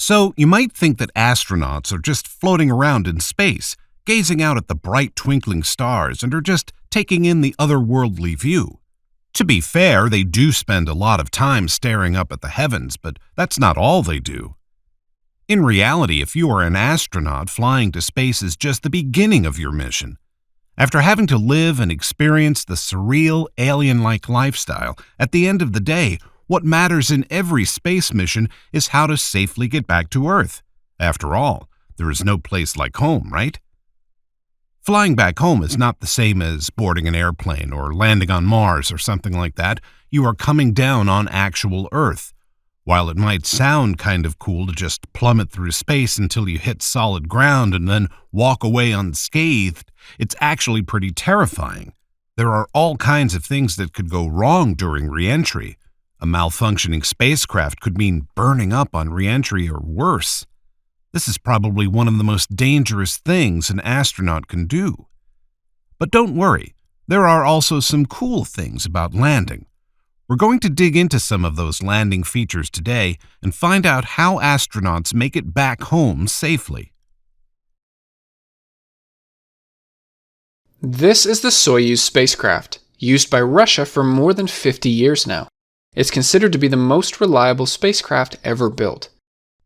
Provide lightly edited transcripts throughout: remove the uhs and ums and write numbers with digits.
So you might think that astronauts are just floating around in space, gazing out at the bright twinkling stars and are just taking in the otherworldly view. To be fair, they do spend a lot of time staring up at the heavens, but that's not all they do. In reality, if you are an astronaut, flying to space is just the beginning of your mission. After having to live and experience the surreal, alien-like lifestyle, at the end of the day, what matters in every space mission is how to safely get back to Earth. After all, there is no place like home, right? Flying back home is not the same as boarding an airplane or landing on Mars or something like that. You are coming down on actual Earth. While it might sound kind of cool to just plummet through space until you hit solid ground and then walk away unscathed, it's actually pretty terrifying. There are all kinds of things that could go wrong during reentry. A malfunctioning spacecraft could mean burning up on reentry or worse. This is probably one of the most dangerous things an astronaut can do. But don't worry, there are also some cool things about landing. We're going to dig into some of those landing features today and find out how astronauts make it back home safely. This is the Soyuz spacecraft, used by Russia for more than 50 years now. It's considered to be the most reliable spacecraft ever built.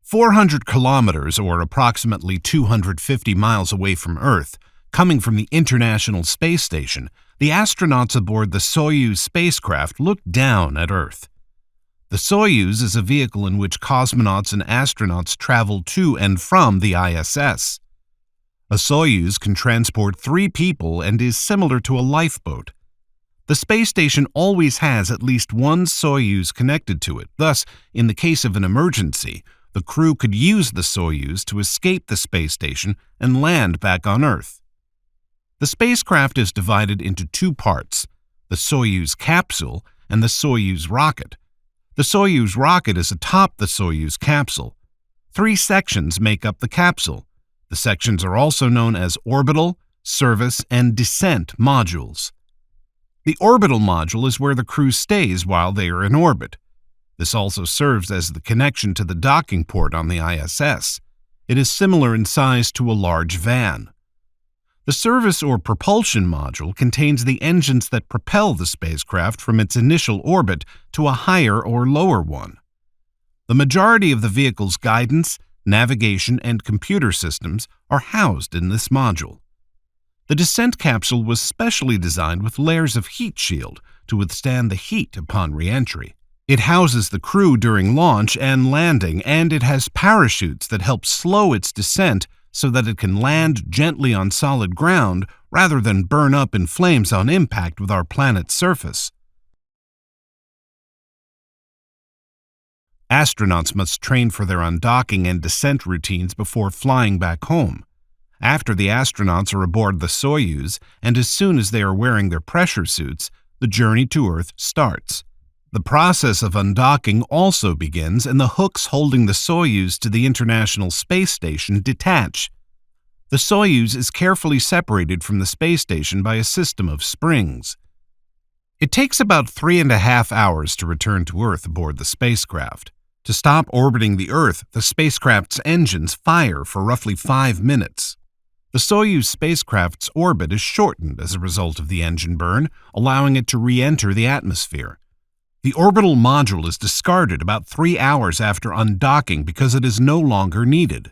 400 kilometers, or approximately 250 miles away from Earth, coming from the International Space Station, the astronauts aboard the Soyuz spacecraft looked down at Earth. The Soyuz is a vehicle in which cosmonauts and astronauts travel to and from the ISS. A Soyuz can transport 3 people and is similar to a lifeboat. The space station always has at least one Soyuz connected to it. Thus, in the case of an emergency, the crew could use the Soyuz to escape the space station and land back on Earth. The spacecraft is divided into 2 parts, the Soyuz capsule and the Soyuz rocket. The Soyuz rocket is atop the Soyuz capsule. 3 sections make up the capsule. The sections are also known as orbital, service, and descent modules. The orbital module is where the crew stays while they are in orbit. This also serves as the connection to the docking port on the ISS. It is similar in size to a large van. The service or propulsion module contains the engines that propel the spacecraft from its initial orbit to a higher or lower one. The majority of the vehicle's guidance, navigation, and computer systems are housed in this module. The descent capsule was specially designed with layers of heat shield to withstand the heat upon reentry. It houses the crew during launch and landing, and it has parachutes that help slow its descent so that it can land gently on solid ground rather than burn up in flames on impact with our planet's surface. Astronauts must train for their undocking and descent routines before flying back home. After the astronauts are aboard the Soyuz, and as soon as they are wearing their pressure suits, the journey to Earth starts. The process of undocking also begins, and the hooks holding the Soyuz to the International Space Station detach. The Soyuz is carefully separated from the space station by a system of springs. It takes about 3.5 hours to return to Earth aboard the spacecraft. To stop orbiting the Earth, the spacecraft's engines fire for roughly 5 minutes. The Soyuz spacecraft's orbit is shortened as a result of the engine burn, allowing it to re-enter the atmosphere. The orbital module is discarded about 3 hours after undocking because it is no longer needed.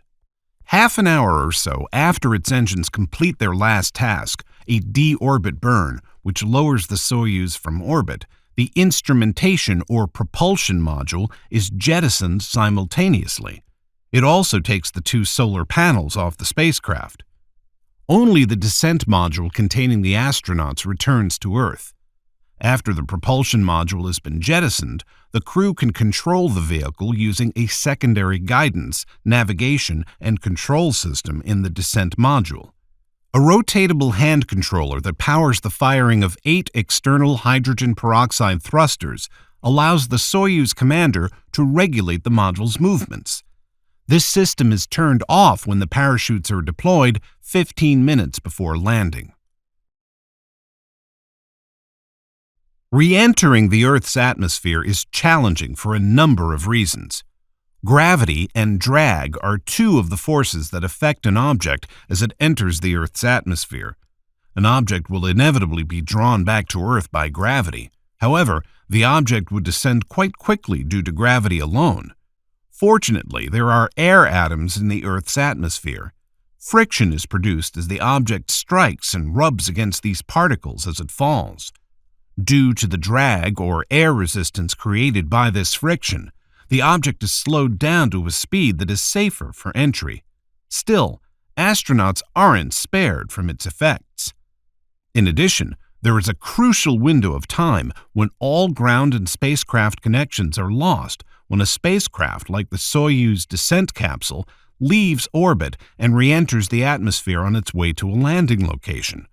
Half an hour or so after its engines complete their last task, a de-orbit burn, which lowers the Soyuz from orbit, the instrumentation or propulsion module is jettisoned simultaneously. It also takes the 2 solar panels off the spacecraft. Only the descent module containing the astronauts returns to Earth. After the propulsion module has been jettisoned, the crew can control the vehicle using a secondary guidance, navigation, and control system in the descent module. A rotatable hand controller that powers the firing of 8 external hydrogen peroxide thrusters allows the Soyuz commander to regulate the module's movements. This system is turned off when the parachutes are deployed 15 minutes before landing. Re-entering the Earth's atmosphere is challenging for a number of reasons. Gravity and drag are two of the forces that affect an object as it enters the Earth's atmosphere. An object will inevitably be drawn back to Earth by gravity. However, the object would descend quite quickly due to gravity alone. Fortunately, there are air atoms in the Earth's atmosphere. Friction is produced as the object strikes and rubs against these particles as it falls. Due to the drag or air resistance created by this friction, the object is slowed down to a speed that is safer for entry. Still, astronauts aren't spared from its effects. In addition, there is a crucial window of time when all ground and spacecraft connections are lost when a spacecraft like the Soyuz descent capsule leaves orbit and re-enters the atmosphere on its way to a landing location.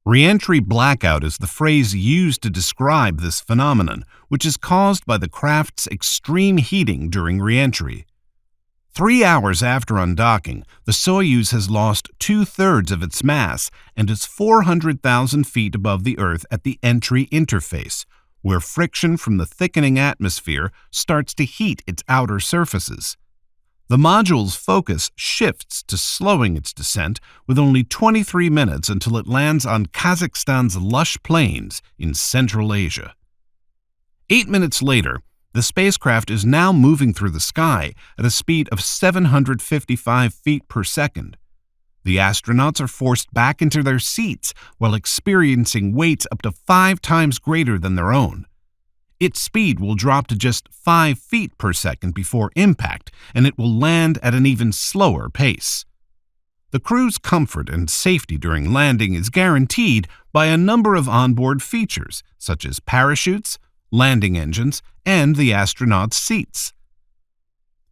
Reentry blackout is the phrase used to describe this phenomenon, which is caused by the craft's extreme heating during reentry. 3 hours after undocking, the Soyuz has lost 2/3 of its mass and is 400,000 feet above the Earth at the entry interface, where friction from the thickening atmosphere starts to heat its outer surfaces. The module's focus shifts to slowing its descent with only 23 minutes until it lands on Kazakhstan's lush plains in Central Asia. 8 minutes later, the spacecraft is now moving through the sky at a speed of 755 feet per second. The astronauts are forced back into their seats while experiencing weights up to 5 times greater than their own. Its speed will drop to just 5 feet per second before impact, and it will land at an even slower pace. The crew's comfort and safety during landing is guaranteed by a number of onboard features, such as parachutes, landing engines, and the astronauts' seats.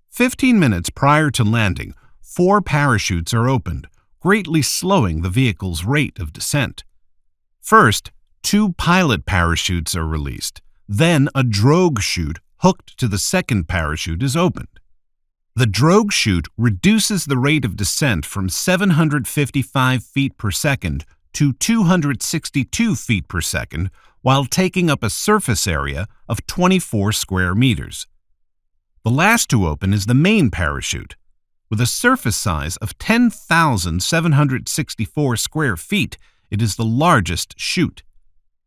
15 minutes prior to landing, 4 parachutes are opened, greatly slowing the vehicle's rate of descent. First, 2 pilot parachutes are released. Then a drogue chute hooked to the second parachute is opened. The drogue chute reduces the rate of descent from 755 feet per second to 262 feet per second while taking up a surface area of 24 square meters. The last to open is the main parachute. With a surface size of 10,764 square feet, it is the largest chute.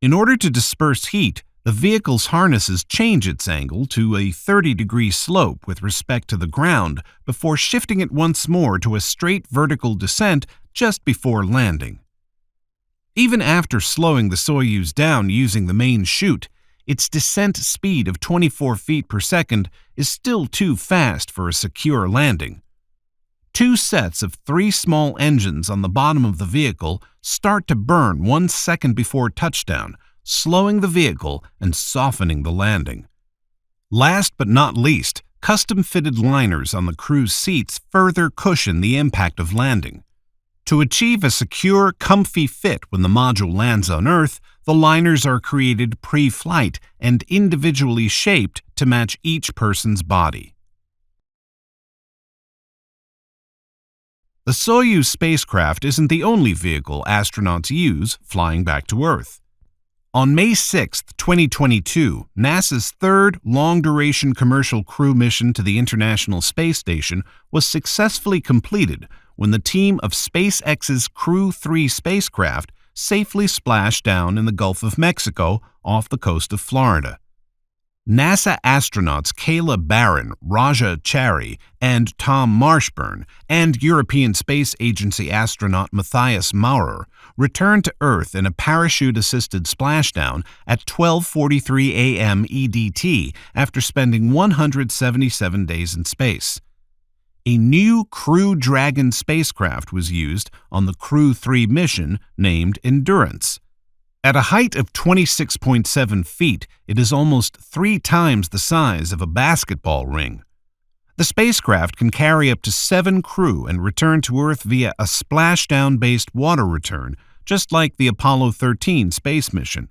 In order to disperse heat, the vehicle's harnesses change its angle to a 30-degree slope with respect to the ground before shifting it once more to a straight vertical descent just before landing. Even after slowing the Soyuz down using the main chute, its descent speed of 24 feet per second is still too fast for a secure landing. 2 sets of 3 small engines on the bottom of the vehicle start to burn 1 second before touchdown, slowing the vehicle and softening the landing. Last but not least, custom-fitted liners on the crew's seats further cushion the impact of landing. To achieve a secure, comfy fit when the module lands on Earth, the liners are created pre-flight and individually shaped to match each person's body. The Soyuz spacecraft isn't the only vehicle astronauts use flying back to Earth. On May 6, 2022, NASA's third long-duration commercial crew mission to the International Space Station was successfully completed when the team of SpaceX's Crew 3 spacecraft safely splashed down in the Gulf of Mexico off the coast of Florida. NASA astronauts Kayla Barron, Raja Chari, and Tom Marshburn, and European Space Agency astronaut Matthias Maurer returned to Earth in a parachute-assisted splashdown at 12:43 a.m. EDT after spending 177 days in space. A new Crew Dragon spacecraft was used on the Crew 3 mission named Endurance. At a height of 26.7 feet, it is almost 3 times the size of a basketball ring. The spacecraft can carry up to 7 crew and return to Earth via a splashdown-based water return, just like the Apollo 13 space mission.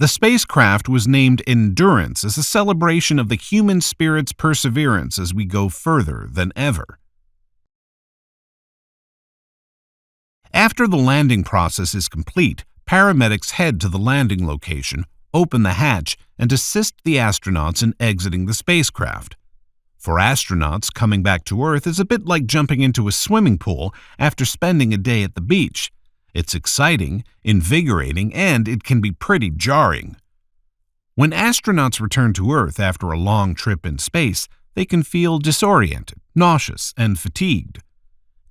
The spacecraft was named Endurance as a celebration of the human spirit's perseverance as we go further than ever. After the landing process is complete, paramedics head to the landing location, open the hatch, and assist the astronauts in exiting the spacecraft. For astronauts, coming back to Earth is a bit like jumping into a swimming pool after spending a day at the beach. It's exciting, invigorating, and it can be pretty jarring. When astronauts return to Earth after a long trip in space, they can feel disoriented, nauseous, and fatigued.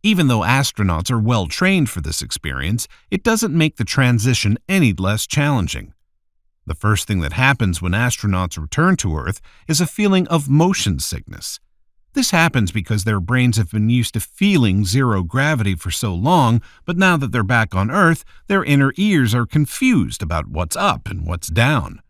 Even though astronauts are well trained for this experience, it doesn't make the transition any less challenging. The first thing that happens when astronauts return to Earth is a feeling of motion sickness. This happens because their brains have been used to feeling zero gravity for so long, but now that they're back on Earth, their inner ears are confused about what's up and what's down.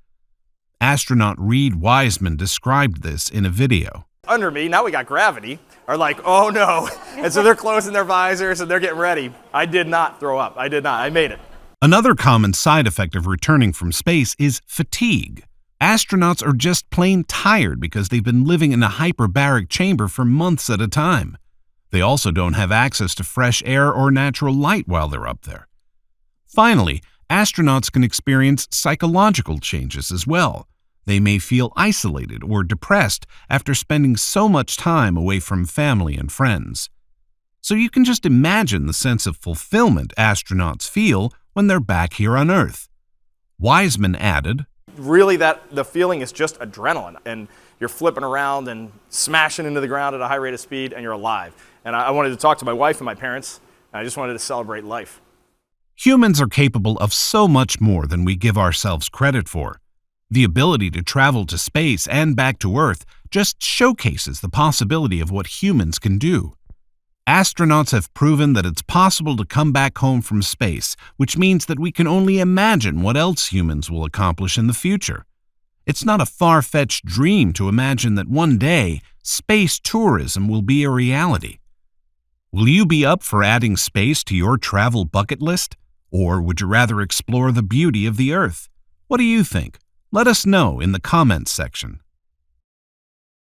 Astronaut Reed Wiseman described this in a video. Under me, now we got gravity, are like, oh no. And so they're closing their visors and they're getting ready. I did not throw up. I did not. I made it. Another common side effect of returning from space is fatigue. Astronauts are just plain tired because they've been living in a hyperbaric chamber for months at a time. They also don't have access to fresh air or natural light while they're up there. Finally, astronauts can experience psychological changes as well. They may feel isolated or depressed after spending so much time away from family and friends. So you can just imagine the sense of fulfillment astronauts feel when they're back here on Earth. Wiseman added, Really, the feeling is just adrenaline, and you're flipping around and smashing into the ground at a high rate of speed, and you're alive. And I wanted to talk to my wife and my parents, and I just wanted to celebrate life. Humans are capable of so much more than we give ourselves credit for. The ability to travel to space and back to Earth just showcases the possibility of what humans can do. Astronauts have proven that it's possible to come back home from space, which means that we can only imagine what else humans will accomplish in the future. It's not a far-fetched dream to imagine that one day, space tourism will be a reality. Will you be up for adding space to your travel bucket list? Or would you rather explore the beauty of the Earth? What do you think? Let us know in the comments section.